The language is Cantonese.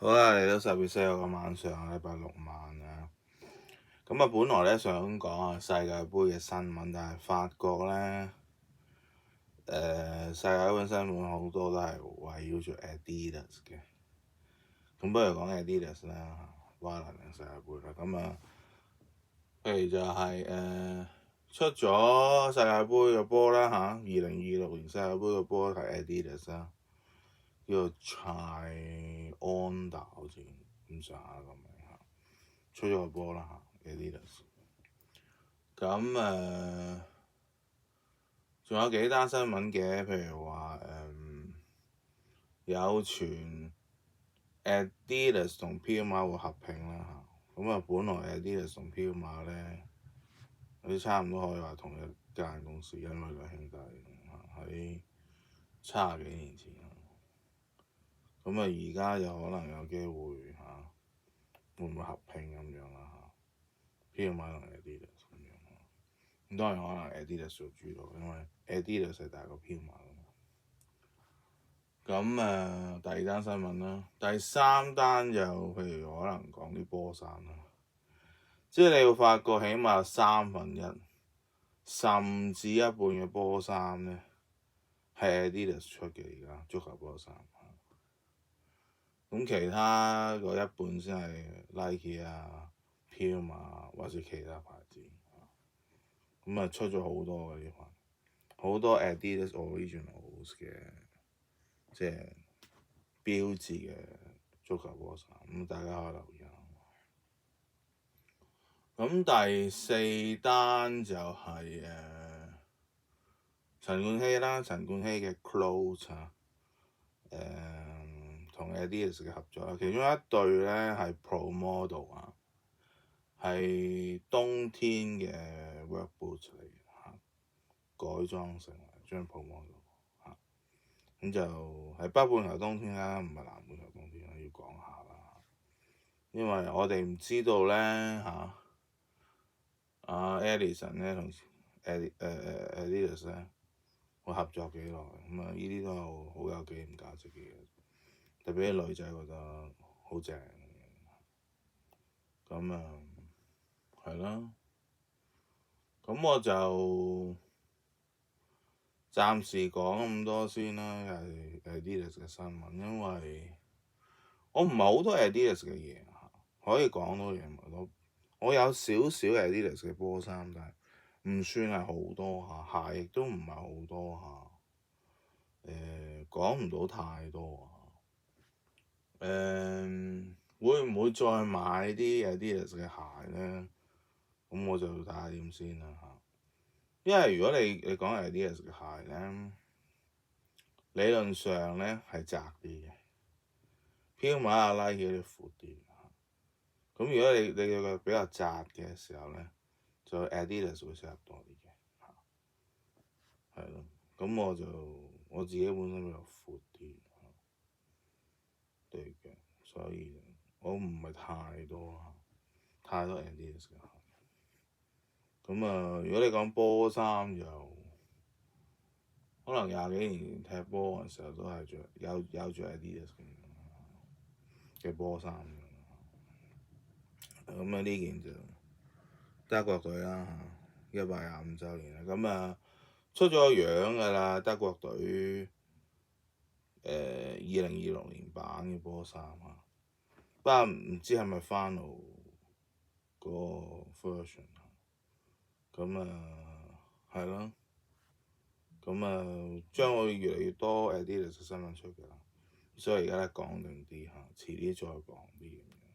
好啦，嚟到10月4號嘅晚上，禮拜六晚啊。咁啊，本來咧想講下世界盃嘅新聞，但係發覺咧，世界盃新聞好多都係圍繞住 Adidas 嘅。咁不如講 Adidas 啦，巴黎嘅世界盃啦。咁啊，譬如就係出咗世界盃嘅波啦嚇，2026年世界盃嘅波係 Adidas 啦，叫做 Chionda 好似咁上下個名嚇，出咗個波啦嚇 Adidas。咁仲有幾單新聞嘅，譬如話有傳 Adidas 同 Puma 會合併啦嚇。咁啊，本來 Adidas 同 Puma 咧，啲差唔多可以話同一間公司，因為兩兄弟喺70幾年前。咁啊，而家有可能有機會嚇，會唔會合併咁樣啦嚇？Puma 同 Adidas 咁樣。咁當然可能 Adidas 做主導，因為 Adidas 係大過 Puma。咁第二單新聞啦，第三單就譬如可能講啲波衫啦，即係你會發覺起碼有1/3甚至一半嘅波衫咧係 Adidas 出嘅，而家足球波衫。咁其他嗰一半先係 Nike 啊、Puma 或者其他牌子。咁啊，出咗好多嘅呢款，好多 Adidas Originals 嘅即係標誌嘅足球波衫，咁大家可以留意下。咁第四單就係陳冠希啦，陳冠希嘅 Clothes 啊，同 Adidas 嘅合作啦，其中一對咧係 Pro Model 啊，係冬天嘅 work boots 嚟嘅嚇，改裝成為張 Pro Model 嚇，咁就係北半球冬天啦，唔係南半球冬天啦，要講下啦，因為我哋唔知道咧嚇，阿 Edison 咧同Adidas 咧會合作幾耐，咁啊呢啲都係好有紀念價值嘅嘢，特別啲女仔覺得好正，咁係啦，咁我就暫時講咁多先啦，係 Adidas 嘅新聞，因為我唔係好多 Adidas 嘅嘢嚇，可以講多嘢唔係多，我有少少 Adidas 嘅波衫，但係唔算係好多嚇，鞋亦都唔係好多嚇，講唔到太多嚇，會唔會再買啲 Adidas 嘅鞋咧？咁我就睇下點先啦嚇，因為如果你講 Adidas 嘅鞋咧，理論上咧係窄啲嘅，Puma 啊 Nike 啲闊啲嚇。咁如果你嘅比較窄嘅時候咧，就 Adidas 會適合多啲嘅嚇，係咯。咁我自己本身比較闊啲對腳，所以我唔係太多 Adidas 嘅鞋。咁如果你講波衫就可能20幾年前踢波嘅時候都係有著 Adidas 嘅波衫嘅。咁呢件就德國隊啦嚇，125週年啦。咁出咗樣㗎啦，德國隊2026年版嘅波衫啊，不過唔知係咪 final 嗰個 version 啊。係咯。將會越嚟越多 Adidas 嘅新聞出㗎啦，所以而家咧講定啲嚇，遲啲再講啲咁樣。